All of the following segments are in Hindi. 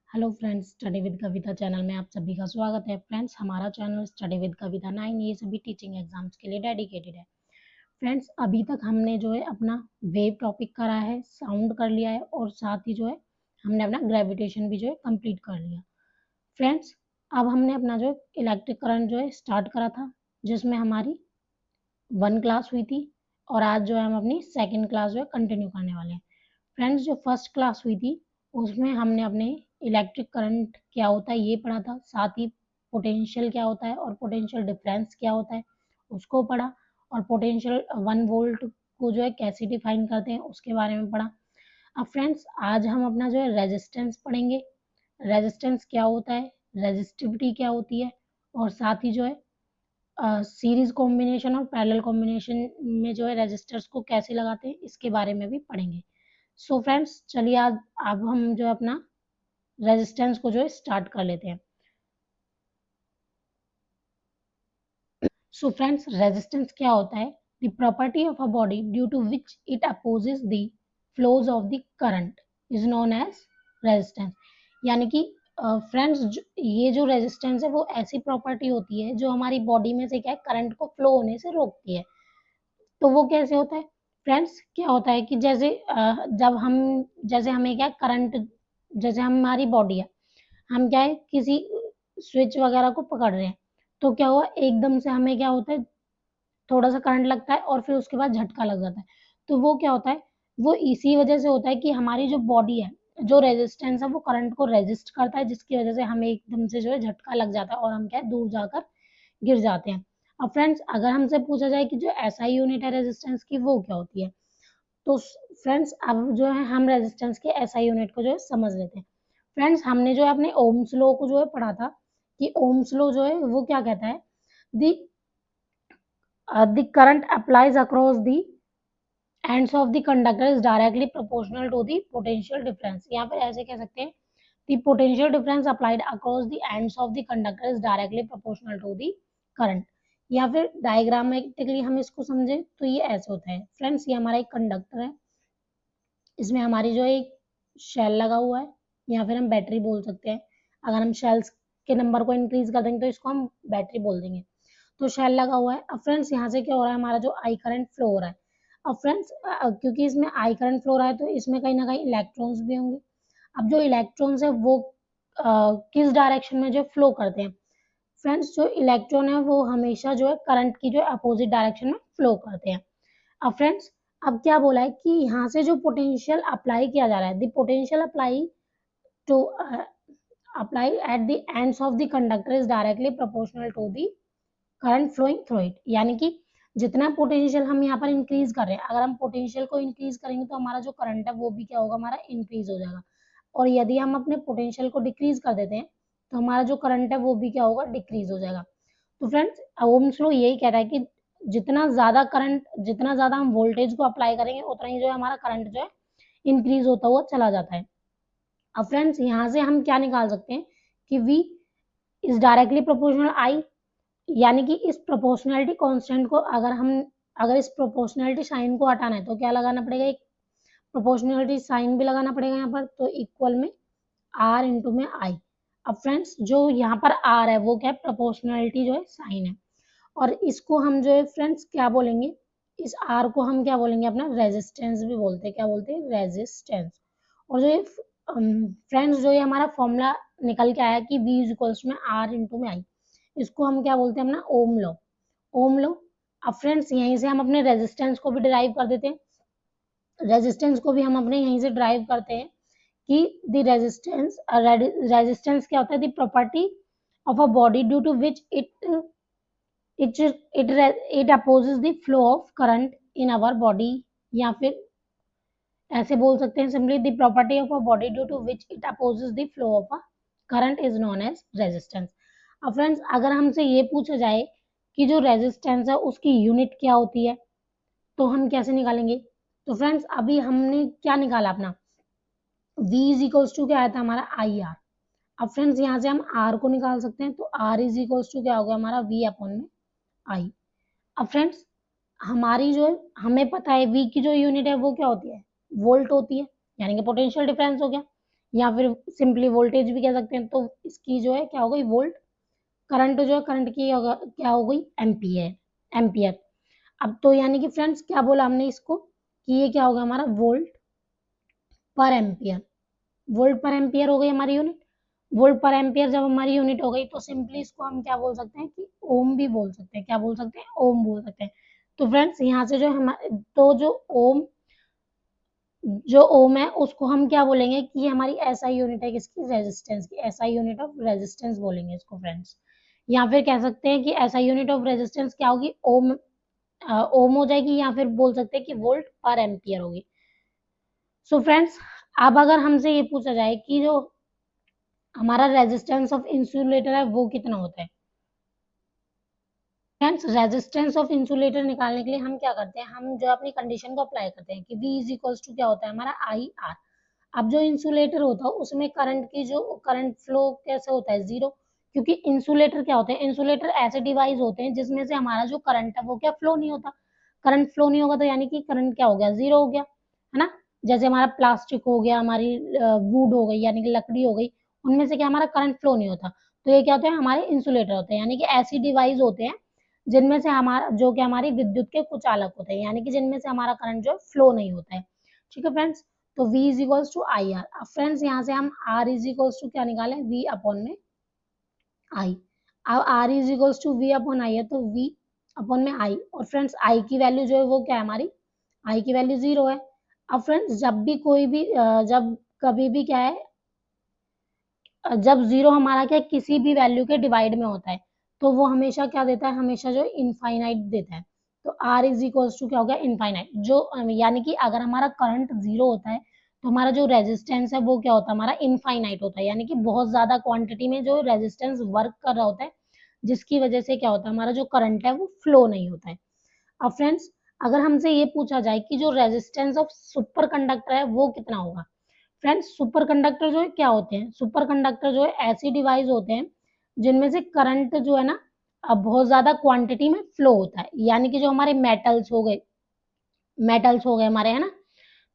Hello friends, study with Kavita channel में आप सभी का स्वागत है। फ्रेंड्स, हमारा चैनल स्टडी विद कविता 9 ये सभी टीचिंग एग्जाम्स के लिए डेडिकेटेड है। फ्रेंड्स, अभी तक हमने जो है अपना वेव टॉपिक करा है, साउंड कर लिया है और साथ ही जो है हमने अपना ग्रेविटेशन भी जो है कंप्लीट कर लिया। फ्रेंड्स, अब हमने अपना जो इलेक्ट्रिक करंट जो है स्टार्ट करा था, जिसमें हमारी 1 क्लास हुई थी और आज जो है हम अपनी सेकेंड क्लास जो है कंटिन्यू करने वाले हैं। फ्रेंड्स, जो फर्स्ट क्लास हुई थी उसमें हमने अपने इलेक्ट्रिक करंट क्या होता है ये पढ़ा था, साथ ही पोटेंशियल क्या होता है और पोटेंशियल डिफरेंस क्या होता है उसको पढ़ा, और पोटेंशियल 1 वोल्ट को जो है कैसे डिफाइन करते हैं उसके बारे में पढ़ा। अब फ्रेंड्स, आज हम अपना जो है रेजिस्टेंस पढ़ेंगे। रेजिस्टेंस क्या होता है, रेजिस्टिविटी क्या होती है, और साथ ही जो है सीरीज कॉम्बिनेशन और पैरेलल कॉम्बिनेशन में जो है रेजिस्टर्स को कैसे लगाते हैं इसके बारे में भी पढ़ेंगे। सो फ्रेंड्स, चलिए आज अब हम जो अपना रेजिस्टेंस को जो है स्टार्ट कर लेते हैं। सो फ्रेंड्स, रेजिस्टेंस क्या होता है? The property of a body due to which it opposes the flows of the current is known as resistance. यानी कि फ्रेंड्स, ये जो रेजिस्टेंस है वो ऐसी प्रॉपर्टी होती है जो हमारी बॉडी में से क्या है, करंट को फ्लो होने से रोकती है। तो वो कैसे होता है? फ्रेंड्स, क्या होता है कि जैसे जब हम जैसे हमें क्या करंट, जैसे हमारी बॉडी है, हम क्या है किसी स्विच वगैरह को पकड़ रहे हैं, तो क्या हुआ एकदम से हमें क्या होता है, थोड़ा सा करंट लगता है और फिर उसके बाद झटका लग जाता है। तो वो क्या होता है, वो इसी वजह से होता है कि हमारी जो बॉडी है, जो रेजिस्टेंस है वो करंट को रेजिस्ट करता है, जिसकी वजह से हमें एकदम से जो है झटका लग जाता है और हम क्या है दूर जाकर गिर जाते हैं। अब फ्रेंड्स, अगर हमसे पूछा जाए कि जो ऐसा यूनिट है रेजिस्टेंस की वो क्या होती है, तो फ्रेंड्स अब जो है हम रेजिस्टेंस के ऐसा यूनिट को जो है समझ लेते हैं। फ्रेंड्स, हमने जो है अपने ओम्स लॉ को जो है पढ़ा था कि ओम्स लॉ जो है वो क्या कहता है, the the current applies across the ends of the conductor is directly proportional to the potential difference. यहाँ पर ऐसे कह सकते हैं, the potential difference applied across the ends of the conductor is directly proportional to the current. या फिर डायग्रामेटिकली हम इसको समझे तो ये ऐसे होता है। फ्रेंड्स, ये हमारा एक कंडक्टर है, इसमें हमारी जो एक शेल लगा हुआ है, या फिर हम बैटरी बोल सकते हैं। अगर हम शेल्स के नंबर को इंक्रीज कर देंगे तो इसको हम बैटरी बोल देंगे। तो शेल लगा हुआ है। अब फ्रेंड्स, यहाँ से क्या हो रहा है, हमारा जो आई करंट फ्लो हो रहा है। अब फ्रेंड्स, क्योंकि इसमें आई करंट फ्लो हो रहा है तो इसमें कहीं ना कहीं इलेक्ट्रॉन्स भी होंगे। अब जो इलेक्ट्रॉन्स है वो किस डायरेक्शन में जो फ्लो करते हैं? फ्रेंड्स, जो इलेक्ट्रॉन है वो हमेशा जो है करंट की जो अपोजिट डायरेक्शन में फ्लो करते हैं। अब फ्रेंड्स, अब क्या बोला है कि यहाँ से जो पोटेंशियल अप्लाई किया जा रहा है, the potential apply to apply at the ends of the conductor is directly proportional to the current flowing through it. यानी कि जितना पोटेंशियल हम यहाँ पर इंक्रीज कर रहे हैं, अगर हम पोटेंशियल को इंक्रीज करेंगे तो हमारा जो करंट है वो भी क्या होगा, हमारा इंक्रीज हो जाएगा। और यदि हम अपने पोटेंशियल को डिक्रीज कर देते हैं तो हमारा जो करंट है वो भी क्या होगा, डिक्रीज हो जाएगा। तो फ्रेंड्स, ओम्स लॉ यही कह रहा है कि जितना ज्यादा करंट, जितना ज्यादा हम वोल्टेज को अप्लाई करेंगे उतना ही जो है हमारा करंट जो है इंक्रीज होता हुआ चला जाता है। अब फ्रेंड्स, यहाँ से हम क्या निकाल सकते हैं कि V is directly proportional I। यानी कि इस प्रोपोर्शनैलिटी कांस्टेंट को अगर इस प्रोपोर्शनैलिटी साइन को हटाना है तो क्या लगाना पड़ेगा, एक प्रोपोर्शनैलिटी साइन भी लगाना पड़ेगा यहाँ पर, तो इक्वल में R इंटू में I। अब फ्रेंड्स, जो यहाँ पर R है वो क्या है, प्रोपोर्शनैलिटी जो है साइन है, और इसको हम जो है फ्रेंड्स क्या बोलेंगे, इस R को हम क्या बोलेंगे, अपना रेजिस्टेंस भी बोलते हैं। क्या बोलते हैं, रेजिस्टेंस। और जो ये फ्रेंड्स, जो ये हमारा फॉर्मूला निकल के आया कि V इज इक्वल्स में R इंटू में I, इसको हम क्या बोलते हैं, अपना ओम लॉ। ओम लॉ। अब फ्रेंड्स, यहीं से हम अपने रेजिस्टेंस को भी डिराइव कर देते हैं। रेजिस्टेंस को भी हम अपने यहीं से ड्राइव करते हैं कि द रेजिस्टेंस, रेजिस्टेंस क्या होता है, the property of a body due to which it opposes the flow of current in our body. या फिर ऐसे बोल सकते हैं simply, the property of a body due to which it opposes the flow of a current is known as resistance. अब फ्रेंड्स, अगर हमसे ये पूछा जाए कि जो रेजिस्टेंस है उसकी यूनिट क्या होती है तो हम कैसे निकालेंगे? तो फ्रेंड्स, अभी हमने क्या निकाला अपना, V इज इक्वल्स टू क्या आया था हमारा, आई आर। अब फ्रेंड्स, यहाँ से हम R को निकाल सकते हैं, तो R इज इक्वल्स टू क्या हो गया हमारा, V अपॉन में I। अब फ्रेंड्स, हमारी जो हमें पता है V की जो यूनिट है वो क्या होती है, वोल्ट होती है, यानी कि पोटेंशियल डिफरेंस हो गया। या फिर सिंपली वोल्टेज भी कह सकते हैं। तो इसकी जो है क्या हो गई, वोल्ट। करंट जो है, करंट की क्या हो गई, एम्पियर, एम्पियर। अब तो यानी कि फ्रेंड्स क्या बोला हमने इसको, कि ये क्या होगा हमारा, वोल्ट पर एम्पियर। वोल्ट पर एम्पियर हो गई हमारी यूनिट। वोल्ट पर एम्पियर जब हमारी यूनिट हो गई, तो सिंपली इसको हम क्या बोल सकते हैं, कि ओम भी बोल सकते हैं। क्या बोल सकते हैं, ओम बोल सकते हैं। तो फ्रेंड्स यहाँ से जो हमारे, तो जो ओम है उसको हम क्या बोलेंगे, कि ये हमारी एसआई यूनिट है, किसकी, रेजिस्टेंस की। एसआई यूनिट ऑफ रेजिस्टेंस बोलेंगे इसको फ्रेंड्स। या फिर कह सकते हैं कि एसआई यूनिट ऑफ रेजिस्टेंस क्या होगी, ओम। ओम हो जाएगी, या फिर बोल सकते हैं कि वोल्ट पर एम्पियर होगी। सो फ्रेंड्स, अब अगर हमसे ये पूछा जाए कि जो हमारा रेजिस्टेंस ऑफ इंसुलेटर है वो कितना होता है। फ्रेंड्स, रेजिस्टेंस ऑफ इंसुलेटर निकालने के लिए हम क्या करते हैं, हम जो अपनी कंडीशन को अप्लाई करते हैं कि V इज इक्वल्स टू क्या होता है हमारा, आई आर। अब जो इंसुलेटर होता है उसमें करंट की जो करंट फ्लो कैसे होता है, जीरो। क्योंकि इंसुलेटर क्या होते हैं, इंसुलेटर ऐसे डिवाइस होते हैं जिसमें से हमारा जो करंट है वो क्या, फ्लो नहीं होता। करंट फ्लो नहीं होगा तो यानी कि करंट क्या हो गया, जीरो हो गया, है ना। जैसे हमारा प्लास्टिक हो गया, हमारी वुड हो गई यानी कि लकड़ी हो गई, उनमें से क्या हमारा करंट फ्लो नहीं होता। तो ये क्या होते हैं, हमारे इंसुलेटर होते हैं, यानी कि ऐसी डिवाइस होते हैं जिनमें से हमारा जो कि हमारी विद्युत के कुछ चालक होते हैं, यानी कि जिनमें से हमारा करंट जो है फ्लो नहीं होता है। ठीक है फ्रेंड्स। तो V is equals to I R. अब फ्रेंड्स यहाँ से हम R इज इक्वल्स टू क्या निकालें, V अपॉन में I। अब R is equals to V upon I है, तो V अपॉन में I। और फ्रेंड्स I की वैल्यू जो है वो क्या है हमारी, I की वैल्यू जीरो है। अब फ्रेंड्स जब भी कोई भी जब कभी भी क्या है, जब जीरो हमारा क्या है, किसी भी वैल्यू के डिवाइड में होता है, तो वो हमेशा क्या देता है, हमेशा जो इनफाइनाइट देता है। तो R इज इक्वल्स टू क्या हो गया, इनफाइनाइट। जो यानी कि अगर हमारा करंट जीरो होता है, तो हमारा जो रेजिस्टेंस है वो क्या होता है, हमारा इनफाइनाइट होता है, यानी कि बहुत ज्यादा क्वांटिटी में जो रेजिस्टेंस वर्क कर रहा होता है, जिसकी वजह से क्या होता है, हमारा जो करंट है वो फ्लो नहीं होता है। अब फ्रेंड्स, अगर हमसे ये पूछा जाए कि जो रेजिस्टेंस ऑफ सुपर कंडक्टर है वो कितना होगा। फ्रेंड्स, सुपर कंडक्टर जो है क्या होते हैं, सुपर कंडक्टर जो है ऐसी डिवाइस होते हैं जिनमें से करंट जो है ना, अब बहुत ज्यादा क्वांटिटी में फ्लो होता है। यानी कि जो हमारे मेटल्स हो गए, मेटल्स हो गए हमारे, है ना।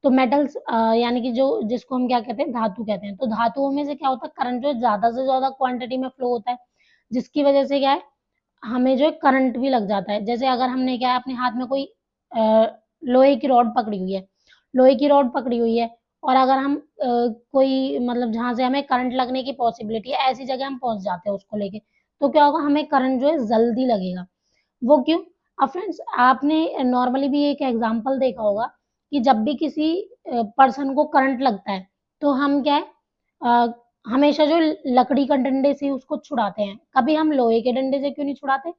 तो मेटल्स यानी कि जो जिसको हम क्या कहते हैं, धातु कहते हैं। तो धातुओं में से क्या होता है, करंट जो है ज्यादा से ज्यादा क्वांटिटी में फ्लो होता है, जिसकी वजह से क्या है, हमें जो है करंट भी लग जाता है। जैसे अगर हमने क्या है, अपने हाथ में कोई लोहे की रॉड पकड़ी हुई है, लोहे की रॉड पकड़ी हुई है, और अगर हम कोई मतलब जहां से हमें करंट लगने की पॉसिबिलिटी है, ऐसी जगह हम पहुंच जाते हैं उसको लेके, तो क्या होगा, हमें करंट जो है जल्दी लगेगा। वो क्यों। अब फ्रेंड्स, आपने नॉर्मली भी एक एग्जांपल देखा होगा कि जब भी किसी पर्सन को करंट लगता है, तो हम क्या है, अ, हमेशा जो लकड़ी का डंडे से उसको छुड़ाते हैं, कभी हम लोहे के डंडे से क्यों नहीं छुड़ाते।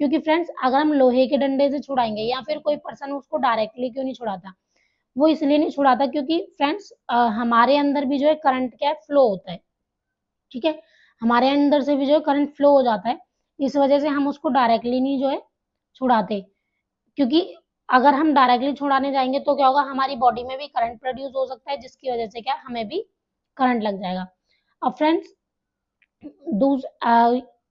क्योंकि फ्रेंड्स, अगर हम लोहे के डंडे से छुड़ाएंगे, या फिर कोई पर्सन उसको डायरेक्टली क्यों नहीं छुड़ाता, वो इसलिए नहीं छुड़ाता क्योंकि फ्रेंड्स हमारे अंदर भी जो है करंट क्या है, फ्लो होता है। ठीक है, हमारे अंदर से भी जो है करंट फ्लो हो जाता है। इस वजह से हम उसको डायरेक्टली नहीं जो है छुड़ाते। क्योंकि अगर हम डायरेक्टली छुड़ाने जाएंगे तो क्या होगा, हमारी बॉडी में भी करंट प्रोड्यूस हो सकता है, जिसकी वजह से क्या हमें भी करंट लग जाएगा। अब फ्रेंड्स,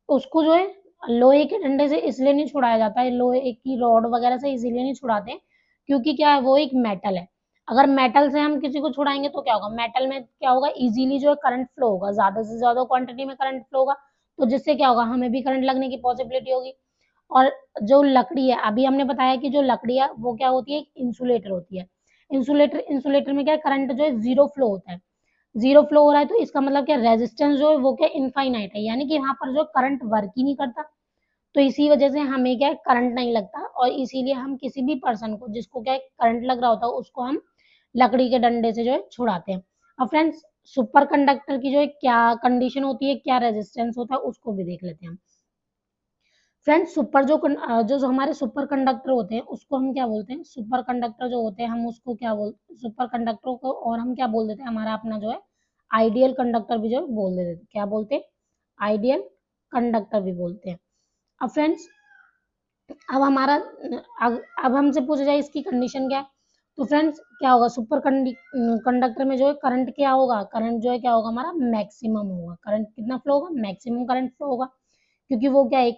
उसको जो है लोहे के डंडे से इसलिए नहीं छुड़ाया जाता है, लोहे की रॉड वगैरह से इसीलिए नहीं छुड़ाते, क्योंकि क्या है, वो एक मेटल है। अगर मेटल से हम किसी को छुड़ाएंगे तो क्या होगा, मेटल में क्या होगा, इजीली जो है करंट फ्लो होगा, ज्यादा से ज्यादा क्वांटिटी में करंट फ्लो होगा, तो जिससे क्या होगा, हमें भी करंट लगने की पॉसिबिलिटी होगी। और जो लकड़ी है, अभी हमने बताया कि जो लकड़ी है वो क्या होती है, इंसुलेटर होती है। इंसुलेटर में क्या करंट जो है जीरो फ्लो होता है। जीरो फ्लो हो रहा है, तो इसका मतलब क्या, रेजिस्टेंस जो है वो क्या, इनफाइनाइट है, यानी कि यहाँ पर जो करंट वर्क ही नहीं करता। तो इसी वजह से हमें क्या करंट नहीं लगता, और इसीलिए हम किसी भी पर्सन को जिसको क्या करंट लग रहा होता है, उसको हम लकड़ी के डंडे से जो है छुड़ाते हैं। अब फ्रेंड्स, सुपर कंडक्टर की जो है क्या कंडीशन होती है, क्या रेजिस्टेंस होता है, उसको भी देख लेते हैं हम। फ्रेंड्स, जो हमारे सुपर कंडक्टर होते हैं उसको हम क्या बोलते हैं, सुपर कंडक्टर जो होते हैं हम उसको क्या बोलते हैं, सुपर कंडक्टरों को, और हम क्या बोल देते हैं, हमारा अपना जो है आइडियल कंडक्टर भी जो है बोल देते हैं। क्या बोलते हैं, आइडियल कंडक्टर भी बोलते हैं। अब फ्रेंड्स, अब हमारा अब हमसे पूछा जाए इसकी कंडीशन क्या है, तो फ्रेंड्स क्या होगा, सुपर कंडक्टर में जो है करंट क्या होगा, करंट जो है क्या होगा, हमारा मैक्सिमम होगा। करंट कितना फ्लो होगा, मैक्सिमम करंट फ्लो होगा। क्योंकि वो क्या है,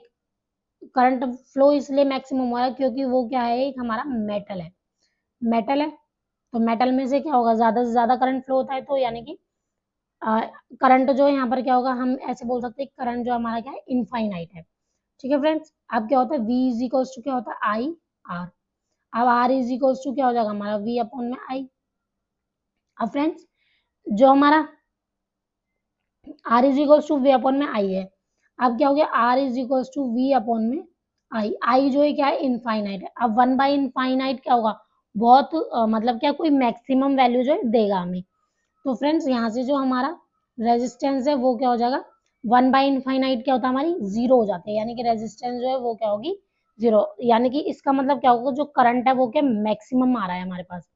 करंट फ्लो इसलिए मैक्सिमम हो रहा है क्योंकि वो क्या है, एक हमारा मेटल है, मेटल है। तो मेटल में से क्या होगा, ज्यादा से ज्यादा करंट फ्लो होता है, तो यानी कि करंट जो है यहाँ पर क्या होगा, हम ऐसे बोल सकते हैं करंट जो हमारा क्या है, इनफाइनाइट है। ठीक है फ्रेंड्स, अब क्या होता है, V इज इक्वल्स टू क्या होता है, आई आर। अब R इज इक्वल्स टू क्या हो जाएगा हमारा, V अपॉन में आई। अब फ्रेंड्स जो हमारा R is equals to V upon में आई है, अब क्या हो गया, R is equals to V upon में आई। आई जो है क्या है, इनफाइनाइट है। अब 1/इनफाइनाइट क्या होगा, बहुत मतलब क्या, कोई मैक्सिमम वैल्यू जो है देगा हमें। तो फ्रेंड्स यहाँ से जो हमारा रेजिस्टेंस है वो क्या हो जाएगा, 1/इनफाइनाइट क्या होता है, हमारी जीरो हो जाती है, यानी कि रेजिस्टेंस जो है वो क्या होगी, जीरो। यानी कि इसका मतलब क्या होगा, जो करंट है वो क्या मैक्सिमम आ रहा है हमारे पास,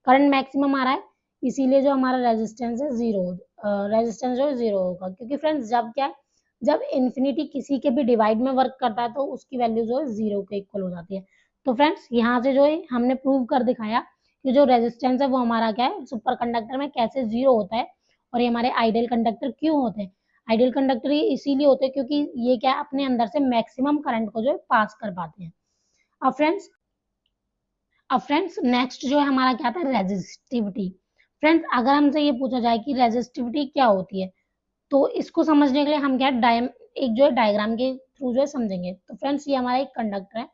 करंट मैक्सिमम आ रहा है, इसीलिए जो हमारा रेजिस्टेंस है जीरो, रेजिस्टेंस जो है जीरो होगा। क्योंकि फ्रेंड्स जब क्या है, जब इन्फिनिटी किसी के भी डिवाइड में वर्क करता है तो उसकी वैल्यू जो है जीरो के इक्वल हो जाती है। तो फ्रेंड्स यहाँ से जो है हमने प्रूव कर दिखाया कि जो रेजिस्टेंस है वो हमारा क्या है, सुपर कंडक्टर में कैसे जीरो होता है, और ये हमारे आइडियल कंडक्टर क्यों होते हैं। आइडियल कंडक्टर ये इसीलिए होते हैं क्योंकि ये क्या है, अपने अंदर से मैक्सिमम करंट को जो है पास कर पाते हैं। अब फ्रेंड्स, नेक्स्ट जो है हमारा क्या था, रेजिस्टिविटी। फ्रेंड्स अगर हमसे ये पूछा जाए कि रेजिस्टिविटी क्या होती है, तो इसको समझने के लिए हम क्या एक जो है डायग्राम के थ्रू जो है समझेंगे। तो फ्रेंड्स ये हमारा एक कंडक्टर है,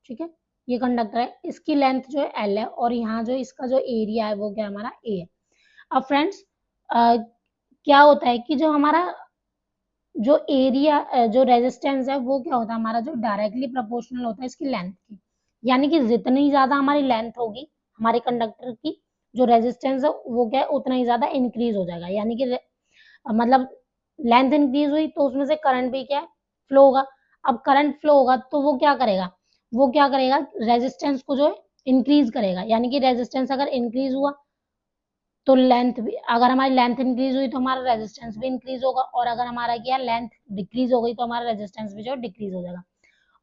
ठीक है, ये कंडक्टर है, इसकी लेंथ जो है L है, और यहाँ जो इसका जो एरिया है वो क्या हमारा A है। अब फ्रेंड्स क्या होता है कि जो हमारा जो एरिया जो रेजिस्टेंस है वो क्या होता है हमारा, जो डायरेक्टली प्रोपोर्शनल होता है इसकी लेंथ की। यानी कि जितनी ज्यादा हमारी लेंथ होगी हमारे कंडक्टर की, जो रेजिस्टेंस है वो क्या है उतना ही ज्यादा इंक्रीज हो जाएगा। यानी कि मतलब लेंथ इंक्रीज हुई तो उसमें से करंट भी क्या है, फ्लो होगा। अब करंट फ्लो होगा तो वो क्या करेगा, रेजिस्टेंस को जो है इंक्रीज करेगा। यानी कि रेजिस्टेंस अगर इंक्रीज हुआ तो लेंथ भी, अगर हमारी लेंथ इंक्रीज हुई तो हमारा रेजिस्टेंस भी इंक्रीज होगा, और अगर हमारा क्या लेंथ डिक्रीज हो गई तो हमारा रेजिस्टेंस भी जो डिक्रीज हो जाएगा।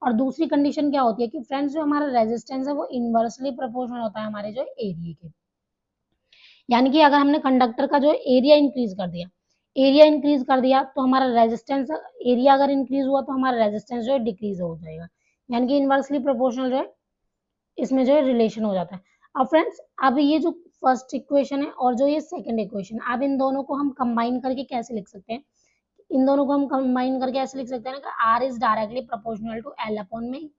और दूसरी कंडीशन क्या होती है कि फ्रेंड्स जो हमारा रेजिस्टेंस है वो इनवर्सली प्रोपोर्शनल होता है हमारे जो एरिया के। यानी कि अगर हमने कंडक्टर का जो एरिया इंक्रीज कर दिया तो हमारा रेजिस्टेंस, एरिया अगर इंक्रीज हुआ तो हमारा रेजिस्टेंस जो है डिक्रीज हो जाएगा। यानी कि इनवर्सली प्रोपोर्शनल जो है इसमें जो है रिलेशन हो जाता है। अब फ्रेंड्स अब ये जो फर्स्ट इक्वेशन है और जो ये सेकंड इक्वेशन, अब इन दोनों को हम कंबाइन करके कैसे लिख सकते हैं, इन दोनों को हम कंबाइन करके ऐसे लिख सकते हैं ना कि R is directly proportional to L upon में,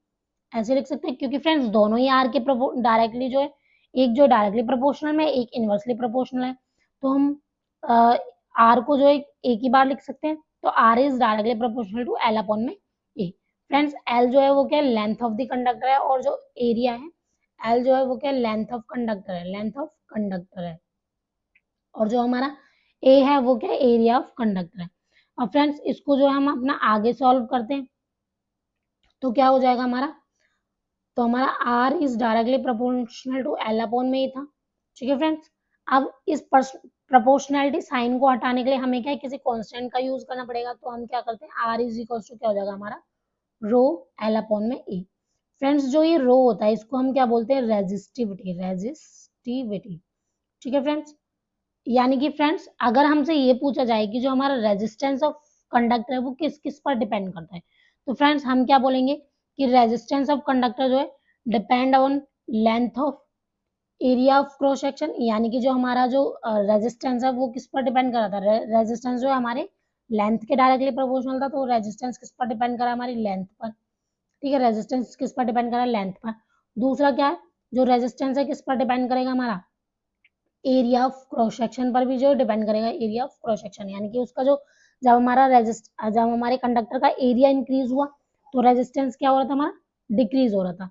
ऐसे लिख सकते हैं। क्योंकि फ्रेंड्स दोनों ही आर के डायरेक्टली जो है, एक जो डायरेक्टली प्रोपोर्शनल में, एक इनवर्सली प्रोपोर्शनल है, तो हम आर को जो है एक ही बार लिख सकते हैं। तो R is directly proportional to L upon में ए। फ्रेंड्स एल जो है वो क्या, लेंथ ऑफ द कंडक्टर है, और जो एरिया है एल जो है वो क्या, लेंथ ऑफ कंडक्टर है, और जो हमारा ए है वो क्या, एरिया ऑफ कंडक्टर है। अब फ्रेंड्स इसको जो है हम अपना आगे सॉल्व करते हैं तो क्या हो जाएगा हमारा, तो हमारा R is directly proportional to L upon में ही था। ठीक है फ्रेंड्स, अब इस प्रोपोर्शनैलिटी साइन को हटाने के लिए हमें क्या है, किसी कांस्टेंट का यूज करना पड़ेगा। तो हम क्या करते हैं, आर इज इक्वल टू क्या हो जाएगा हमारा, रो एल अपॉन में ए। फ्रेंड्स जो ये रो होता है इसको हम क्या बोलते हैं, रेजिस्टिविटी। ठीक है फ्रेंड्स, यानी कि फ्रेंड्स अगर हमसे ये पूछा जाए कि जो हमारा रेजिस्टेंस ऑफ कंडक्टर है वो किस किस पर डिपेंड करता है, तो फ्रेंड्स हम क्या बोलेंगे कि रेजिस्टेंस ऑफ कंडक्टर जो है depend on length of area of cross section. यानी कि जो हमारा जो रेजिस्टेंस है वो किस पर डिपेंड कर रहा था, रेजिस्टेंस जो है हमारे लेंथ के डायरेक्टली प्रोपोर्शनल था, तो रेजिस्टेंस किस पर डिपेंड करा, हमारी लेंथ पर। ठीक है, रेजिस्टेंस किस पर डिपेंड करा, लेंथ पर। दूसरा क्या है, जो रेजिस्टेंस है किस पर डिपेंड करेगा, हमारा एरिया ऑफ क्रॉस सेक्शन पर भी जो डिपेंड करेगा, एरिया ऑफ क्रॉस सेक्शन। यानी कि उसका जो, जब हमारे कंडक्टर का एरिया इंक्रीज हुआ तो रेजिस्टेंस क्या हो रहा था, हमारा डिक्रीज हो रहा था।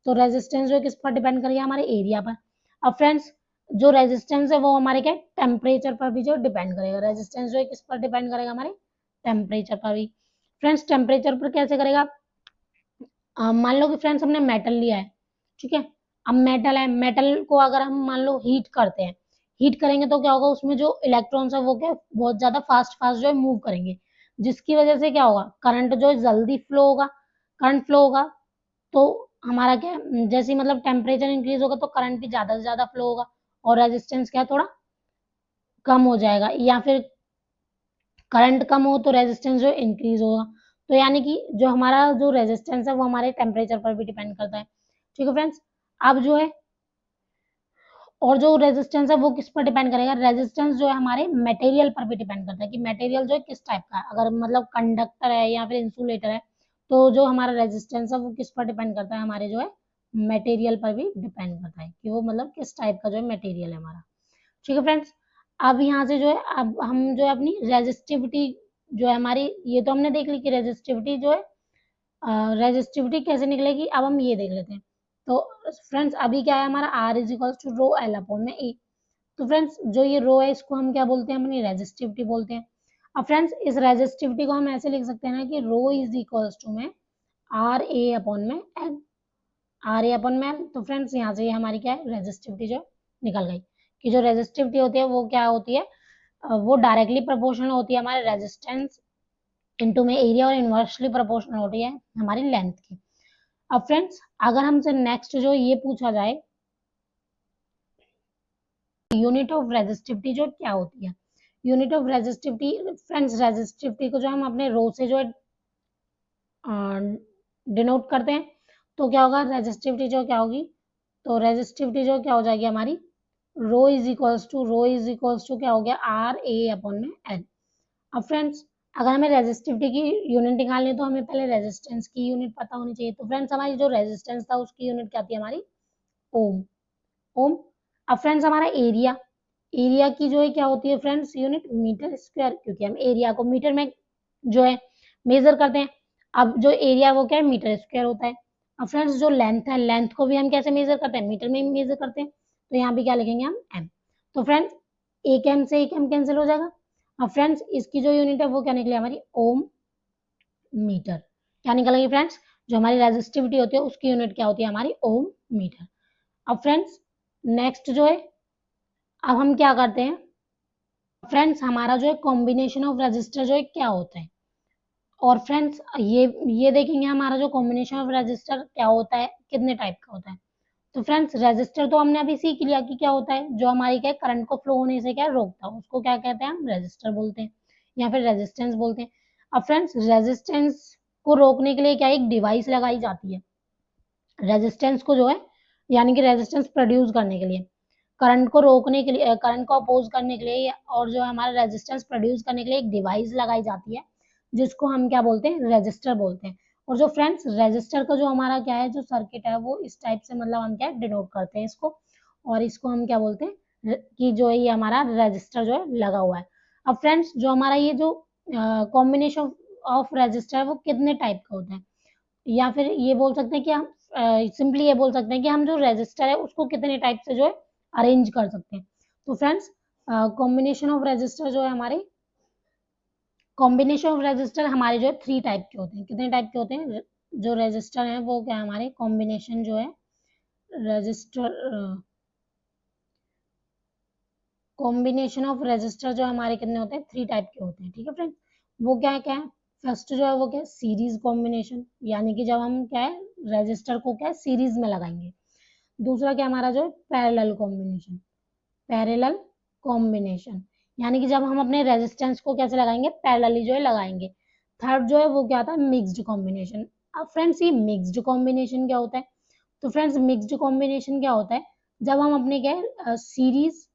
तो रेजिस्टेंस जो है किस पर डिपेंड करेगा, हमारे एरिया पर। अब फ्रेंड्स जो रेजिस्टेंस है वो हमारे क्या टेम्परेचर पर भी जो डिपेंड करेगा, रेजिस्टेंस जो है किस पर डिपेंड करेगा, हमारे टेम्परेचर पर भी। फ्रेंड्स टेम्परेचर पर कैसे करेगा, मान लो कि फ्रेंड्स हमने मेटल लिया है, ठीक है, अब मेटल है, मेटल को अगर हम मान लो हीट करते हैं, हीट करेंगे तो क्या होगा, उसमें जो इलेक्ट्रॉन्स है वो क्या बहुत ज्यादा फास्ट फास्ट जो है मूव करेंगे, जिसकी वजह से क्या होगा, करंट जो है जल्दी फ्लो होगा। करंट फ्लो होगा तो हमारा क्या जैसे ही मतलब टेम्परेचर इंक्रीज होगा तो करंट भी ज्यादा से ज्यादा फ्लो होगा, और रेजिस्टेंस क्या थोड़ा कम हो जाएगा, या फिर करंट कम हो तो रेजिस्टेंस जो इंक्रीज होगा। तो यानी कि जो हमारा जो रेजिस्टेंस है वो हमारे टेम्परेचर पर भी डिपेंड करता है। ठीक है फ्रेंड्स, अब जो है और जो रेजिस्टेंस है वो किस पर डिपेंड करेगा, रेजिस्टेंस जो है हमारे मटेरियल पर भी डिपेंड करता है कि मटेरियल जो है किस टाइप का है। अगर मतलब कंडक्टर है या फिर इंसुलेटर है तो जो हमारा रेजिस्टेंस है वो किस पर डिपेंड करता है, हमारे जो है मटेरियल पर भी डिपेंड करता है कि वो मतलब किस टाइप का जो है मटेरियल है हमारा। ठीक है फ्रेंड्स, अब यहाँ से जो है अब हम जो है अपनी रेजिस्टिविटी जो है हमारी, ये तो हमने देख ली कि रेजिस्टिविटी जो है रेजिस्टिविटी कैसे निकलेगी। अब हम ये देख लेते हैं। तो फ्रेंड्स अभी क्या है हमारा R is equal to rho L upon में ए। तो फ्रेंड्स जो ये रो है इसको हम क्या बोलते हैं, अपनी रेजिस्टिविटी बोलते हैं। अब फ्रेंड्स इस रेजिस्टिविटी को हम ऐसे लिख सकते हैं ना कि रो इज इक्वल्स टू में आर ए अपॉन में एल, आर ए अपॉन में एल। तो फ्रेंड्स यहाँ से ये हमारी क्या है रेजिस्टिविटी जो निकल गई कि जो रेजिस्टिविटी होती है वो क्या होती है, वो डायरेक्टली प्रोपोर्शनल होती है हमारे रेजिस्टेंस इनटू में एरिया और इनवर्सली प्रोपोर्शनल होती है हमारी लेंथ की। अब फ्रेंड्स अगर हमसे नेक्स्ट जो ये पूछा जाए यूनिट ऑफ रेजिस्टिविटी जो क्या होती है, unit of resistivity friends resistivity को जो हम अपने रो से जो है डिनोट करते हैं तो क्या होगा, रेजिस्टिविटी जो क्या होगी, तो रेजिस्टिविटी जो क्या हो जाएगी हमारी रो इज इक्वल्स टू क्या हो गया आर ए अपॉन में एल। अब फ्रेंड्स अगर हमें रेजिस्टिविटी की यूनिट निकालनी है तो हमें पहले रेजिस्टेंस की यूनिट पता होनी चाहिए। तो फ्रेंड्स हमारी जो रेजिस्टेंस था उसकी यूनिट क्या थी हमारी ओम, ओम। अब फ्रेंड्स हमारा एरिया, एरिया की जो है क्या होती है फ्रेंड्स यूनिट मीटर स्क्वायर, क्योंकि हम एरिया को मीटर में जो है मेजर करते हैं। अब जो एरिया वो क्या है मीटर स्क्वायर होता है। अब फ्रेंड्स जो लेंथ है, लेंथ को भी हम कैसे मेजर करते हैं, मीटर में मेजर करते हैं। तो यहाँ भी क्या लिखेंगे हम एम। तो फ्रेंड्स एक एम से एक एम कैंसिल हो जाएगा। अब फ्रेंड्स इसकी जो यूनिट है वो क्या निकली हमारी ओम मीटर। क्या निकलेगी फ्रेंड्स, जो हमारी रेजिस्टिविटी होती है उसकी यूनिट क्या होती है हमारी ओम मीटर। अब फ्रेंड्स नेक्स्ट जो है अब हम क्या करते हैं, फ्रेंड्स हमारा जो है कॉम्बिनेशन ऑफ रजिस्टर जो है क्या होता है। और फ्रेंड्स ये देखेंगे हमारा जो कॉम्बिनेशन ऑफ रजिस्टर क्या होता है, कितने टाइप का होता है। तो फ्रेंड्स रजिस्टर तो हमने अभी सीख लिया कि क्या होता है, जो हमारी क्या करंट को फ्लो होने से क्या रोकता है उसको क्या कहते हैं हम रजिस्टर बोलते हैं या फिर रेजिस्टेंस बोलते हैं। अब फ्रेंड्स रेजिस्टेंस को रोकने के लिए क्या एक डिवाइस लगाई जाती है, रेजिस्टेंस को जो है यानी कि रेजिस्टेंस प्रोड्यूस करने के लिए, करंट को रोकने के लिए, करंट को अपोज करने के लिए और जो हमारा रेजिस्टेंस प्रोड्यूस करने के लिए एक डिवाइस लगाई जाती है जिसको हम क्या बोलते हैं रेजिस्टर बोलते हैं। और जो फ्रेंड्स रेजिस्टर का जो हमारा क्या है जो सर्किट है वो इस टाइप से मतलब हम क्या डिनोट करते हैं इसको, और इसको हम क्या बोलते हैं कि जो है ये हमारा रेजिस्टर जो है लगा हुआ है। अब फ्रेंड्स जो हमारा ये जो कॉम्बिनेशन ऑफ रेजिस्टर है वो कितने टाइप का होता है, या फिर ये बोल सकते हैं कि हम सिंपली ये बोल सकते हैं कि हम जो रेजिस्टर है उसको कितने टाइप से जो है अरेंज कर सकते हैं। तो फ्रेंड्स कॉम्बिनेशन ऑफ रेजिस्टर जो है हमारे कॉम्बिनेशन ऑफ रेजिस्टर हमारे जो है 3 टाइप के होते हैं। कितने टाइप के होते हैं जो रेजिस्टर हैं वो क्या है हमारे कॉम्बिनेशन जो है रेजिस्टर, कॉम्बिनेशन ऑफ रेजिस्टर जो हमारे कितने होते हैं 3 टाइप के होते हैं। ठीक है फ्रेंड्स, वो क्या है फर्स्ट जो है वो क्या है सीरीज कॉम्बिनेशन, यानी कि जब हम क्या है रेजिस्टर को क्या है सीरीज में लगाएंगे। दूसरा क्या हमारा जो है पैरेलल कॉम्बिनेशन, पैरेलल कॉम्बिनेशन यानी कि जब हम अपने रेजिस्टेंस को कैसे लगाएंगे पैरेलली जो है लगाएंगे। थर्ड जो है वो क्या था मिक्स्ड कॉम्बिनेशन। अब फ्रेंड्स ये मिक्स्ड कॉम्बिनेशन क्या होता है, तो फ्रेंड्स मिक्स्ड कॉम्बिनेशन क्या होता है जब हम अपने क्या है सीरीज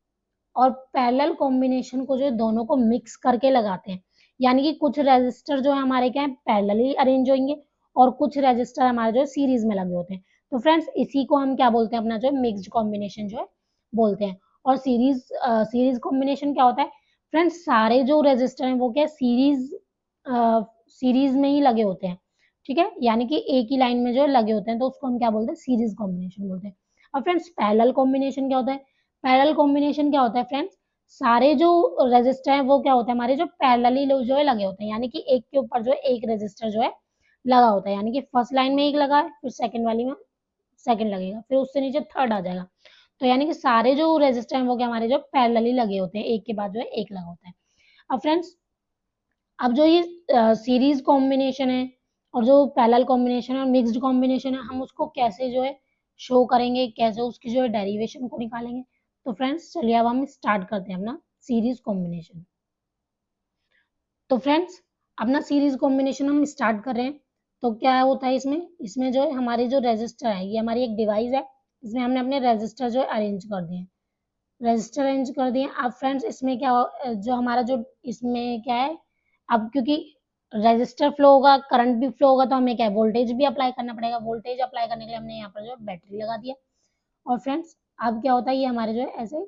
और पैरेलल कॉम्बिनेशन को जो है दोनों को मिक्स करके लगाते हैं, यानी कि कुछ रेजिस्टर जो है हमारे क्या है पैरेलली अरेंज होंगे और कुछ रेजिस्टर हमारे जो है सीरीज में लगे होते हैं। तो फ्रेंड्स इसी को हम क्या बोलते हैं अपना जो है मिक्स्ड कॉम्बिनेशन जो है बोलते हैं। और सीरीज कॉम्बिनेशन क्या होता है फ्रेंड्स, सारे जो रेजिस्टर हैं वो क्या सीरीज में ही लगे होते हैं। ठीक है, यानी कि एक ही लाइन में जो लगे होते हैं तो उसको हम क्या बोलते हैं सीरीज कॉम्बिनेशन बोलते हैं। और फ्रेंड्स पैरेलल कॉम्बिनेशन क्या होता है, पैरेलल कॉम्बिनेशन क्या होता है फ्रेंड्स, सारे जो रेजिस्टर हैं वो क्या होते हैं हमारे जो पैरेलली जो है लगे होते हैं, यानी कि एक के ऊपर जो है एक रेजिस्टर जो है लगा होता है, यानी कि फर्स्ट लाइन में एक लगा है फिर सेकंड वाली में सेकंड लगेगा फिर उससे नीचे थर्ड आ जाएगा। तो यानी कि सारे जो रेजिस्टर हैं वो क्या हमारे जो पैरेलली लगे होते हैं, एक के बाद जो है एक लगा होता है। अब फ्रेंड्स अब जो ये सीरीज कॉम्बिनेशन है और जो पैरेलल कॉम्बिनेशन है और मिक्स्ड कॉम्बिनेशन है हम उसको कैसे जो है शो करेंगे, कैसे उसकी जो है डेरिवेशन को निकालेंगे। तो फ्रेंड्स चलिए अब हम स्टार्ट करते हैं अपना सीरीज कॉम्बिनेशन। तो फ्रेंड्स अपना सीरीज कॉम्बिनेशन हम स्टार्ट कर रहे हैं। तो क्या होता है इसमें, इसमें जो है हमारी जो रेजिस्टर है ये हमारी एक डिवाइस है, इसमें हमने अपने रेजिस्टर जो है अरेंज कर दिए हैं। रजिस्टर अरेंज कर दिए। अब फ्रेंड्स इसमें क्या जो हमारा जो इसमें क्या है, अब क्योंकि रजिस्टर फ्लो होगा, करंट भी फ्लो होगा, तो हमें क्या है, वोल्टेज भी अप्लाई करना पड़ेगा। वोल्टेज अप्लाई करने के लिए हमने यहाँ पर जो है बैटरी लगा दिया। और फ्रेंड्स अब क्या होता है, ये हमारे जो है ऐसे,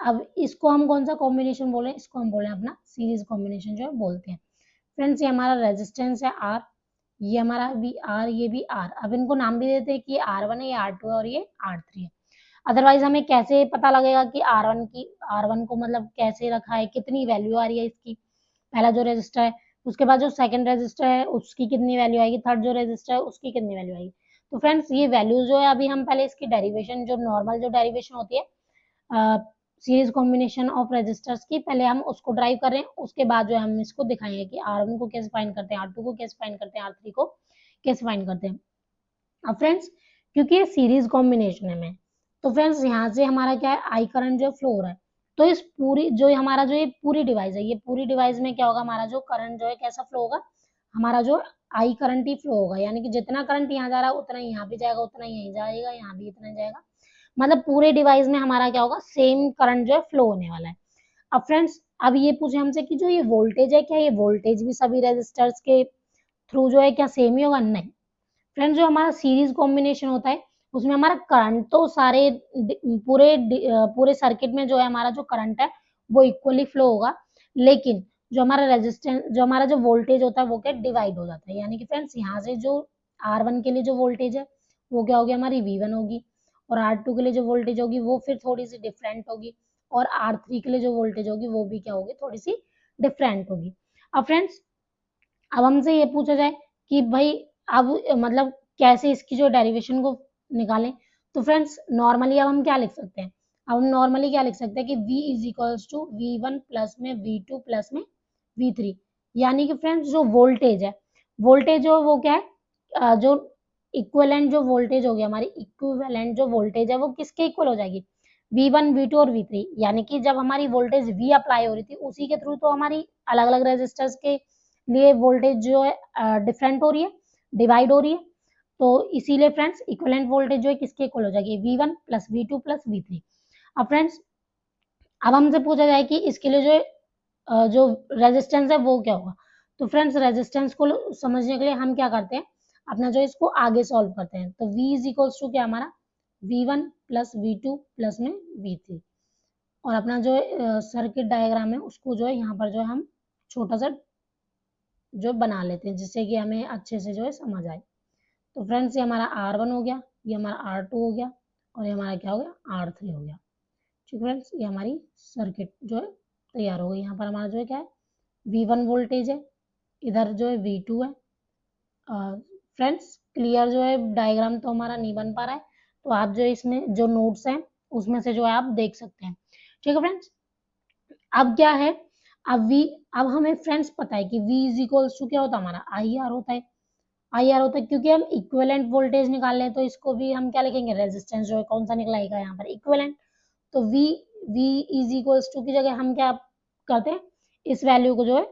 अब इसको हम कौन सा कॉम्बिनेशन बोले, इसको हम बोले अपना सीरीज कॉम्बिनेशन जो है बोलते हैं। फ्रेंड्स ये हमारा रेजिस्टेंस है आर, ये हमारा भी आर, ये भी आर। अब इनको नाम भी देते हैं कि ये R1 है, ये R2 है और ये R3 है। अदरवाइज हमें कैसे पता लगेगा कि R1 को मतलब कैसे रखा है, कितनी वैल्यू आ रही है इसकी, पहला जो रजिस्टर है, उसके बाद जो सेकंड रजिस्टर है उसकी कितनी वैल्यू आएगी, थर्ड जो रजिस्टर है उसकी कितनी वैल्यू आएगी। तो फ्रेंड्स ये वैल्यू जो है, अभी हम पहले इसकी डेरिवेशन, जो नॉर्मल जो डेरिवेशन होती है सीरीज कॉम्बिनेशन ऑफ रजिस्टर्स की, पहले हम उसको ड्राइव कर रहे हैं, उसके बाद जो है हम इसको दिखाएंगे कि R1 को कैसे फाइंड करते हैं, R2 को कैसे फाइंड करते हैं, R3 को कैसे फाइंड करते हैं। अब फ्रेंड्स क्योंकि ये सीरीज कॉम्बिनेशन है में, तो फ्रेंड्स यहाँ से हमारा क्या है, आई करंट जो फ्लो हो रहा है, तो इस पूरी जो हमारा जो ये पूरी डिवाइस है, ये पूरी डिवाइस में क्या होगा, हमारा जो करंट जो है कैसा फ्लो होगा, हमारा जो आई करंट ही फ्लो होगा। यानी कि जितना करंट यहाँ जा रहा है उतना ही यहाँ भी जाएगा, उतना ही यहीं जाएगा, यहाँ भी इतना जाएगा। मतलब पूरे डिवाइस में हमारा क्या होगा, सेम करंट जो है फ्लो होने वाला है। अब फ्रेंड्स अब ये पूछे हमसे कि जो ये वोल्टेज है, क्या ये वोल्टेज भी सभी रेजिस्टर्स के थ्रू जो है क्या सेम ही होगा? नहीं फ्रेंड्स, जो हमारा सीरीज कॉम्बिनेशन होता है उसमें हमारा करंट तो सारे पूरे सर्किट में जो है हमारा जो करंट है वो इक्वली फ्लो होगा, लेकिन जो हमारा रेजिस्टेंस, जो हमारा जो वोल्टेज होता है वो क्या डिवाइड हो जाता है। यानी कि फ्रेंड्स यहाँ से जो R1 के लिए जो वोल्टेज है वो क्या होगी, हमारी V1 होगी, और R2 के लिए जो वोल्टेज होगी वो फिर थोड़ी सी डिफरेंट होगी, और R3 के लिए जो वोल्टेज होगी वो भी क्या होगी, थोड़ी सी डिफरेंट होगी। अब फ्रेंड्स अब हमसे ये पूछा जाए कि भाई अब मतलब कैसे इसकी जो डेरिवेशन को निकालें, तो फ्रेंड्स नॉर्मली अब हम क्या लिख सकते हैं, अब हम नॉर्मली क्या लिख सकते हैं कि V is equals to V1 plus में V2 प्लस में V3। यानी कि फ्रेंड्स जो वोल्टेज है, वोल्टेज जो वो क्या है, जो इक्विवेलेंट जो वोल्टेज हो गया, हमारी इक्विवेलेंट जो वोल्टेज है वो किसके इक्वल हो जाएगी, V1 V2 और V3। यानी कि जब हमारी वोल्टेज V अप्लाई हो रही थी उसी के थ्रू तो हमारी अलग अलग रेजिस्टर्स के लिए वोल्टेज जो है डिफरेंट हो रही है, डिवाइड हो रही है। तो इसीलिए फ्रेंड्स इक्विवेलेंट वोल्टेज जो है किसके इक्वल हो जाएगी, V1 plus V2 plus V3। अब फ्रेंड्स अब हमसे पूछा जाए कि इसके लिए जो जो रेजिस्टेंस है वो क्या होगा, तो फ्रेंड्स रेजिस्टेंस को समझने के लिए हम क्या करते हैं, अपना जो इसको आगे सॉल्व करते हैं। तो V इज इक्वल्स टू क्या हमारा V1 प्लस V2 प्लस में V3, और अपना जो सर्किट डायग्राम है उसको जो है यहाँ पर जो है हम छोटा सा जो बना लेते हैं, जिससे कि हमें अच्छे से जो है समझ आए। तो फ्रेंड्स ये हमारा R1 हो गया, ये हमारा R2 हो गया, और ये हमारा क्या हो गया, R3 हो गया। ठीक फ्रेंड्स, ये हमारी सर्किट जो है तैयार हो गई। यहाँ पर हमारा जो है क्या है, V1 वोल्टेज है, इधर जो है V2 है। फ्रेंड्स क्लियर जो है डायग्राम तो हमारा नहीं बन पा रहा है, तो आप जो इसमें जो नोट्स हैं उसमें से जो है आप देख सकते हैं। ठीक है फ्रेंड्स, अब क्या है, अब हमें फ्रेंड्स पता है कि V इज इक्वल्स टू क्या होता है, हमारा IR होता है। IR होता है क्योंकि हम इक्विवेलेंट वोल्टेज निकाल रहे हैं, तो इसको भी हम क्या लिखेंगे, रेजिस्टेंस जो है कौन सा निकलेगा यहाँ पर, इक्विवेलेंट। तो V इज इक्वल्स टू की जगह हम क्या करते हैं, इस वैल्यू को जो है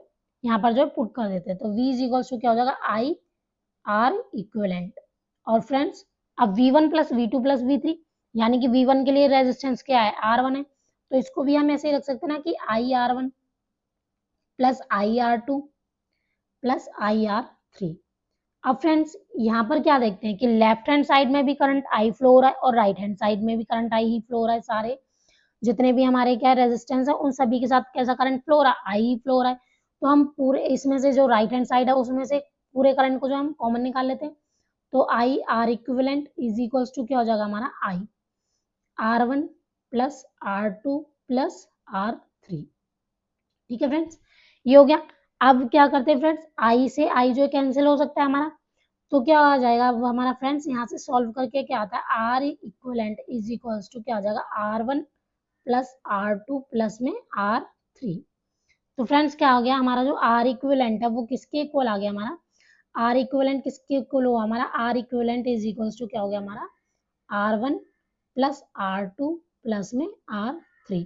यहाँ पर जो है पुट कर देते हैं। तो V इज इक्वल्स टू क्या हो जाएगा, IR इक्विवेलेंट। और फ्रेंड्स अब V1 plus V2 plus V3, यानी कि V1 के लिए रेजिस्टेंस क्या है, R1 है, तो इसको भी हम ऐसे ही रख सकते हैं ना कि IR1 plus IR2 plus IR3। अब फ्रेंड्स यहाँ पर क्या देखते हैं कि लेफ्ट हैंड साइड में भी करंट आई फ्लो हो रहा है, और राइट हैंड साइड में भी करंट आई ही फ्लो हो रहा है। सारे जितने भी हमारे क्या रेजिस्टेंस है उन सभी के साथ कैसा करंट फ्लो हो रहा है, आई ही फ्लो हो रहा है। तो हम पूरे इसमें से जो राइट हैंड साइड है उसमें से पूरे करंट को जो हम कॉमन निकाल लेते हैं। तो I R equivalent is equals to क्या हो जाएगा, हमारा आई R1 plus R2 plus R3। ठीक है फ्रेंड्स, ये हो गया। अब क्या करते हैं फ्रेंड्स, आई से आई जो कैंसिल हो सकता है हमारा, तो क्या आ जाएगा वो हमारा फ्रेंड्स, यहाँ से सॉल्व करके क्या आता है, R equivalent is equals to क्या आ जाएगा, R1 प्लस R2 प्लस में R3। तो फ्रेंड्स क्या हो गया, हमारा जो आर इक्विवेलेंट है वो किसके इक्वल आ गया, हमारा आर इक्विवेलेंट किसके इक्वल हुआ, हमारा R equivalent is equals to क्या हो गया, हमारा R1 प्लस R2 प्लस में R3।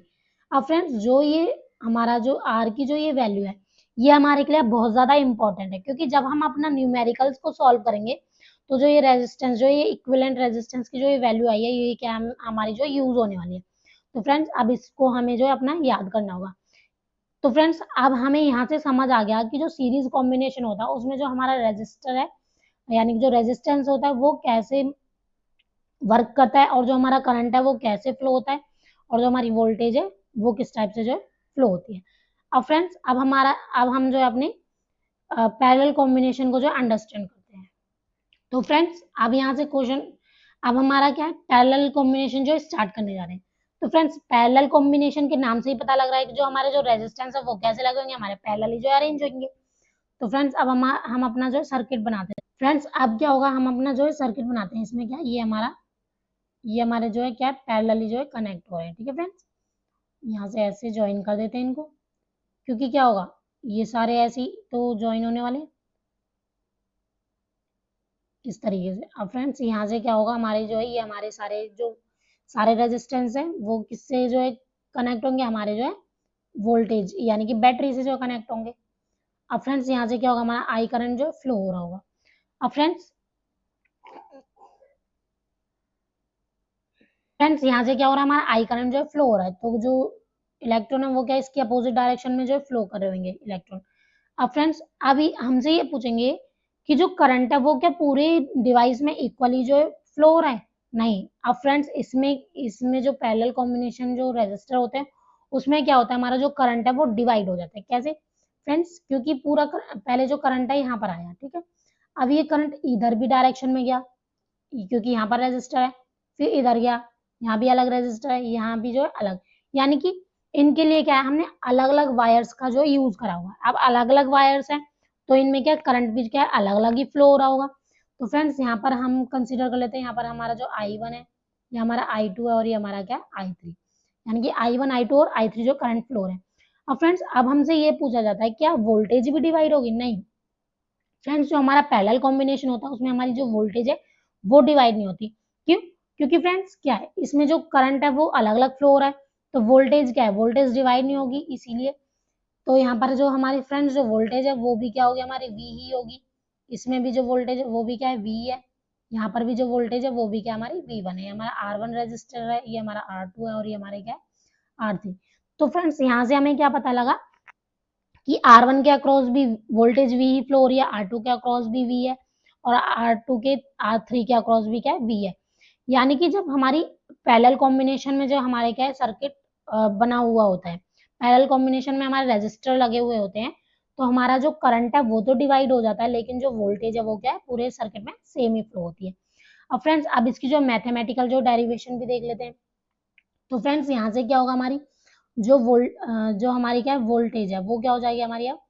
अब फ्रेंड्स जो ये हमारा जो R की जो ये वैल्यू है, ये हमारे के लिए बहुत ज्यादा इंपॉर्टेंट है, क्योंकि जब हम अपना न्यूमेरिकल्स को सॉल्व करेंगे तो जो ये रेजिस्टेंस, जो ये इक्विवेलेंट रेजिस्टेंस की जो ये वैल्यू आई है, ये क्या हमारी जो यूज होने वाली है। तो फ्रेंड्स अब इसको हमें जो है अपना याद करना होगा। तो फ्रेंड्स अब हमें यहाँ से समझ आ गया कि जो सीरीज कॉम्बिनेशन होता है उसमें जो हमारा रेजिस्टर है यानी कि जो रेजिस्टेंस होता है वो कैसे वर्क करता है और जो हमारा करंट है वो कैसे फ्लो होता है और जो हमारी वोल्टेज है वो किस टाइप से जो है फ्लो होती है। अब फ्रेंड्स अब हम जो है अपने पैरेलल कॉम्बिनेशन को जो अंडरस्टैंड करते हैं। तो फ्रेंड्स अब यहाँ से क्वेश्चन अब हमारा क्या है पैरेलल कॉम्बिनेशन जो स्टार्ट करने जा रहे हैं। तो फ्रेंड्स पैरेलल कॉम्बिनेशन के नाम से ही पता लग रहा है कि जो हमारे जो रेजिस्टेंस है वो कैसे लगेंगे, हमारे पैरेलल ही जो अरेंज होंगे। तो फ्रेंड्स अब हम अपना जो सर्किट बनाते हैं। फ्रेंड्स अब क्या होगा, हम अपना जो है सर्किट बनाते हैं। इसमें क्या ये हमारे जो है क्या पैरेलली जो है कनेक्ट हो रहे हैं। ठीक है फ्रेंड्स, यहाँ से ऐसे ज्वाइन कर देते हैं इनको, क्योंकि क्या होगा ये सारे ऐसे ही तो ज्वाइन होने वाले इस तरीके से। अब फ्रेंड्स यहाँ से क्या होगा, हमारे जो है ये हमारे सारे रेजिस्टेंस है वो किससे जो है कनेक्ट होंगे, हमारे जो है वोल्टेज यानी कि बैटरी से जो कनेक्ट होंगे। अब फ्रेंड्स यहाँ से क्या होगा, हमारा आई करंट जो फ्लो हो रहा होगा। अब फ्रेंड्स यहाँ से क्या हो रहा है, हमारा आई करंट जो है फ्लो हो रहा है, तो जो इलेक्ट्रॉन है वो क्या इसके अपोजिट डायरेक्शन में जो है फ्लो कर रहे होंगे इलेक्ट्रॉन। अब फ्रेंड्स अभी हमसे ये पूछेंगे कि जो करंट है वो क्या पूरे डिवाइस में इक्वली जो है फ्लो हो रहा है, नहीं। अब फ्रेंड्स इसमें इसमें जो पैरेलल कॉम्बिनेशन जो रेजिस्टर होते हैं उसमें क्या होता है, हमारा जो करंट है वो डिवाइड हो जाता है। कैसे फ्रेंड्स, क्योंकि पहले जो करंट है यहाँ पर आया, ठीक है, अब ये करंट इधर भी डायरेक्शन में गया क्योंकि यहाँ पर रेजिस्टर है, फिर इधर गया, यहाँ भी अलग रेजिस्टर है, यहाँ भी जो है अलग, यानी कि इनके लिए क्या है हमने अलग अलग वायर्स का जो यूज करा हुआ है। अब अलग अलग वायर्स है तो इनमें क्या करंट भी क्या है अलग अलग ही फ्लो हो रहा होगा। तो फ्रेंड्स यहाँ पर हम कंसीडर कर लेते हैं, यहाँ पर हमारा जो I1 है, ये हमारा I2 है और ये हमारा क्या है I3, यानी कि I1 I2 और I3 जो करंट फ्लो है। अब फ्रेंड्स अब हमसे ये पूछा जाता है क्या वोल्टेज भी डिवाइड होगी, नहीं। फ्रेंड्स जो हमारा पैरेलल कॉम्बिनेशन होता है उसमें हमारी जो वोल्टेज है वो डिवाइड नहीं होती। क्यों? क्योंकि फ्रेंड्स क्या है इसमें जो करंट है वो अलग अलग फ्लो हो रहा है, तो वोल्टेज क्या है वोल्टेज डिवाइड नहीं होगी इसीलिए। तो यहाँ पर जो हमारी फ्रेंड्स जो वोल्टेज है वो भी क्या होगी हमारी वी ही होगी, इसमें भी जो वोल्टेज है वो भी क्या है वी है, यहाँ पर भी जो वोल्टेज है वो भी क्या हमारी V1 है। हमारा R1 रेजिस्टर है, ये हमारा R2 है और ये हमारे क्या है R3। तो फ्रेंड्स यहाँ से हमें क्या पता लगा कि R1 के अक्रॉस भी वोल्टेज V ही फ्लो हो रही है, R2 के अक्रॉस भी V है और R2 के R3 के अक्रॉस भी क्या है V है। यानी कि जब हमारी पैरेलल कॉम्बिनेशन में जो हमारे क्या है सर्किट बना हुआ होता है, पैरेलल कॉम्बिनेशन में हमारे रेजिस्टर लगे हुए होते हैं, तो हमारा जो करंट है वो तो डिवाइड हो जाता है लेकिन जो वोल्टेज है वो क्या है पूरे सर्किट में सेम ही फ्लो होती है। अब फ्रेंड्स अब इसकी जो मैथमेटिकल जो डेरिवेशन भी देख लेते हैं। तो फ्रेंड्स यहाँ से क्या होगा, हमारी जो हमारी क्या है वोल्टेज है वो क्या हो जाएगी हमारी, अब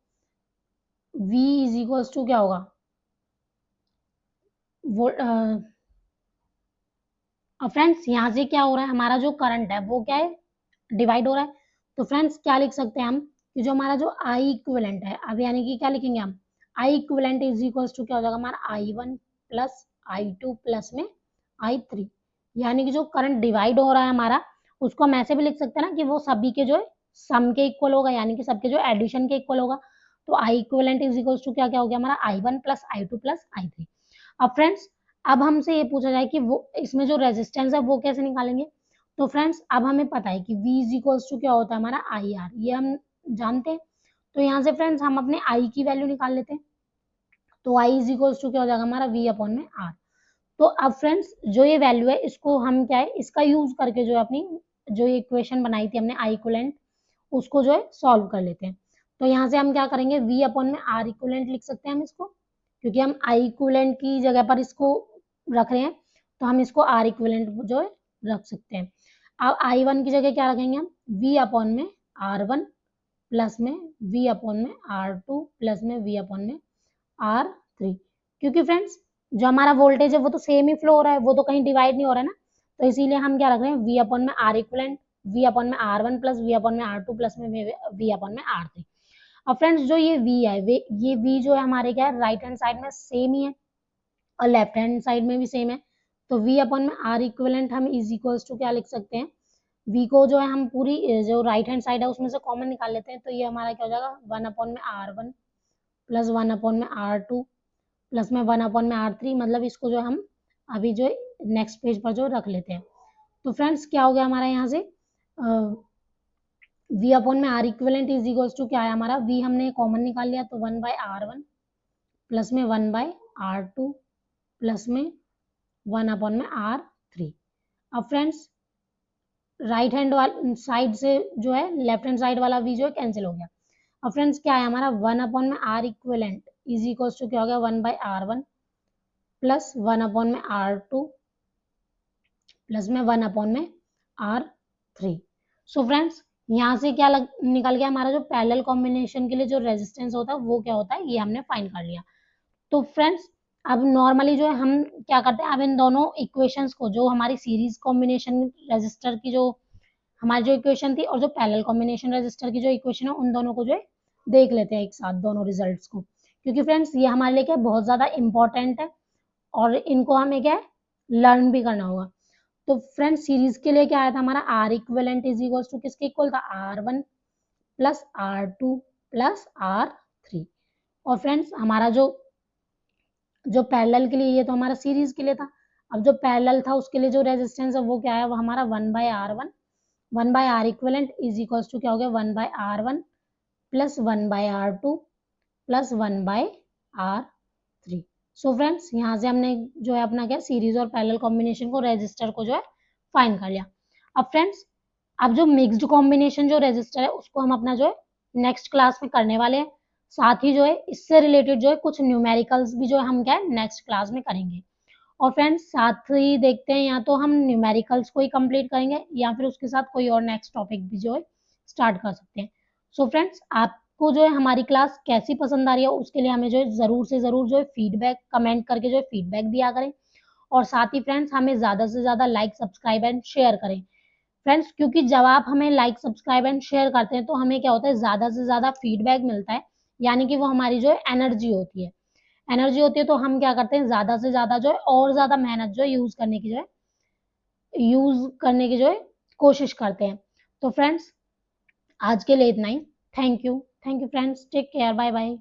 V इज इक्वल्स टू क्या होगा अब फ्रेंड्स यहाँ से क्या हो रहा है, हमारा जो करंट है वो क्या है डिवाइड हो रहा है। तो फ्रेंड्स क्या लिख सकते हैं हम कि जो हमारा जो आई इक्विवेलेंट है, अब यानी कि क्या लिखेंगे हम, आई इक्विवेलेंट इज इक्वल्स टू क्या हो जाएगा हमारा I1 प्लस I2 प्लस में I3, यानी कि जो करंट डिवाइड हो रहा है हमारा उसको हम ऐसे भी लिख सकते हैं ना कि वो सभी के जो है सम के इक्वल होगा, यानी कि सबके जो एडिशन के इक्वल होगा। तो आई इक्विवेलेंट इज इक्वल्स टू क्या क्या हो गया हमारा I1 plus I2 plus I3। अब फ्रेंड्स अब हमसे ये पूछा जाए कि वो इसमें जो रेजिस्टेंस है वो कैसे निकालेंगे। तो फ्रेंड्स अब हमें पता है कि V इज इक्वल्स टू क्या होता है हमारा IR, ये हम जानते हैं। तो यहाँ से फ्रेंड्स हम अपने I की वैल्यू निकाल लेते हैं। तो I इज इक्वल्स टू क्या हो जाएगा हमारा V अपॉन में R। तो अब फ्रेंड्स जो ये वैल्यू है इसको हम क्या है इसका यूज करके जो है अपनी जो ये इक्वेशन बनाई थी हमने I इक्विवेलेंट उसको जो है सॉल्व कर लेते हैं। तो यहाँ से हम क्या करेंगे V अपॉन में R इक्विवेलेंट लिख सकते हैं हम इसको, क्योंकि हम I इक्विवेलेंट की जगह पर इसको रख रहे हैं तो हम इसको R इक्विवेलेंट जो है रख सकते हैं। अब I1 की जगह क्या रखेंगे हम V अपॉन में R1 प्लस में V अपॉन में R2 प्लस में V अपॉन में R3, क्योंकि फ्रेंड्स जो हमारा वोल्टेज है वो तो सेम ही फ्लो हो रहा है, वो तो कहीं डिवाइड नहीं हो रहा है ना, तो इसीलिए हम क्या रख रहे हैं V अपॉन में R इक्विवेलेंट, V अपॉन में R1 प्लस V अपॉन में R2 प्लस में V अपॉन में R3। अब फ्रेंड्स जो ये V है ये V जो है हमारे क्या है राइट हैंड साइड में सेम ही है और लेफ्ट हैंड साइड में भी सेम है। तो V अपॉन में R इक्विवेलेंट हम इज इक्वल्स टू क्या लिख सकते हैं, V को जो है हम पूरी जो राइट हैंड साइड है उसमें से कॉमन निकाल लेते हैं, तो ये हमारा क्या हो जाएगा 1 अपॉन में R1 प्लस 1 अपॉन में R2 प्लस में 1 अपॉन में R3, मतलब इसको जो हम अभी जो नेक्स्ट पेज पर जो रख लेते हैं। तो फ्रेंड्स क्या हो गया हमारा यहाँ से वी अपॉन में R equivalent is equals to क्या है हमारा, वी हमने कॉमन निकाल लिया तो 1/r1 प्लस में 1/r2 प्लस में 1/r3। अब फ्रेंड्स राइट हैंड वाला साइड से जो है लेफ्ट हैंड साइड वाला v जो है कैंसिल हो गया। अब फ्रेंड्स क्या है हमारा 1/r equivalent is equals to क्या हो गया 1/r1 प्लस 1/r2 प्लस में 1/r3। सो फ्रेंड्स यहाँ से क्या निकल गया हमारा जो पैरेलल कॉम्बिनेशन के लिए जो रेजिस्टेंस होता है वो क्या होता है, ये हमने फाइंड कर लिया। तो फ्रेंड्स अब नॉर्मली जो है हम क्या करते हैं, अब इन दोनों इक्वेशंस को, जो हमारी सीरीज कॉम्बिनेशन रेजिस्टर की जो हमारी जो इक्वेशन थी और जो पैरेलल कॉम्बिनेशन रेजिस्टर की जो इक्वेशन है, उन दोनों को जो है देख लेते हैं एक साथ दोनों रिजल्ट्स को, क्योंकि फ्रेंड्स ये हमारे लिए क्या बहुत ज्यादा इंपॉर्टेंट है और इनको हमें क्या है लर्न भी करना होगा। तो फ्रेंड्स सीरीज के लिए क्या आया था हमारा R equivalent is equal to किसके इक्वल था, r1 plus r2 plus r3। और फ्रेंड्स हमारा जो पैरेलल के लिए, ये तो हमारा सीरीज के लिए था, अब जो पैरेलल था उसके लिए जो रेजिस्टेंस है वो क्या है, वो हमारा 1/r1 1/r equivalent is equal to क्या हो गया 1/r1 plus 1/r2 plus 1/r3। So friends यहाँ से हमने जो है अपना क्या सीरीज और पैरेलल कॉम्बिनेशन को रेजिस्टर को जो है फाइंड कर लिया। अब फ्रेंड्स अब जो मिक्स्ड कॉम्बिनेशन जो रेजिस्टर है उसको हम अपना जो है नेक्स्ट क्लास में करने वाले हैं। साथ ही जो है इससे रिलेटेड जो है कुछ न्यूमेरिकल्स भी जो है हम क्या है नेक्स्ट क्लास में करेंगे। और फ्रेंड्स साथ ही देखते हैं, या तो हम न्यूमेरिकल्स को ही कंप्लीट करेंगे या फिर उसके साथ कोई और नेक्स्ट टॉपिक भी जो है स्टार्ट कर सकते हैं। सो फ्रेंड्स आपको जो है हमारी क्लास कैसी पसंद आ रही है उसके लिए हमें जो है जरूर से जरूर जो है फीडबैक कमेंट करके जो है फीडबैक दिया करें। और साथ ही फ्रेंड्स हमें ज्यादा से ज्यादा लाइक सब्सक्राइब एंड शेयर करें फ्रेंड्स, क्योंकि जब आप हमें लाइक सब्सक्राइब एंड शेयर करते हैं तो हमें क्या होता है ज्यादा से ज्यादा फीडबैक मिलता है, यानी कि वो हमारी जो है एनर्जी होती है तो हम क्या करते हैं ज्यादा से ज्यादा जो है और ज्यादा मेहनत जो है यूज करने की जो है कोशिश करते हैं। तो फ्रेंड्स आज के लिए इतना ही। Thank you friends, take care, bye bye.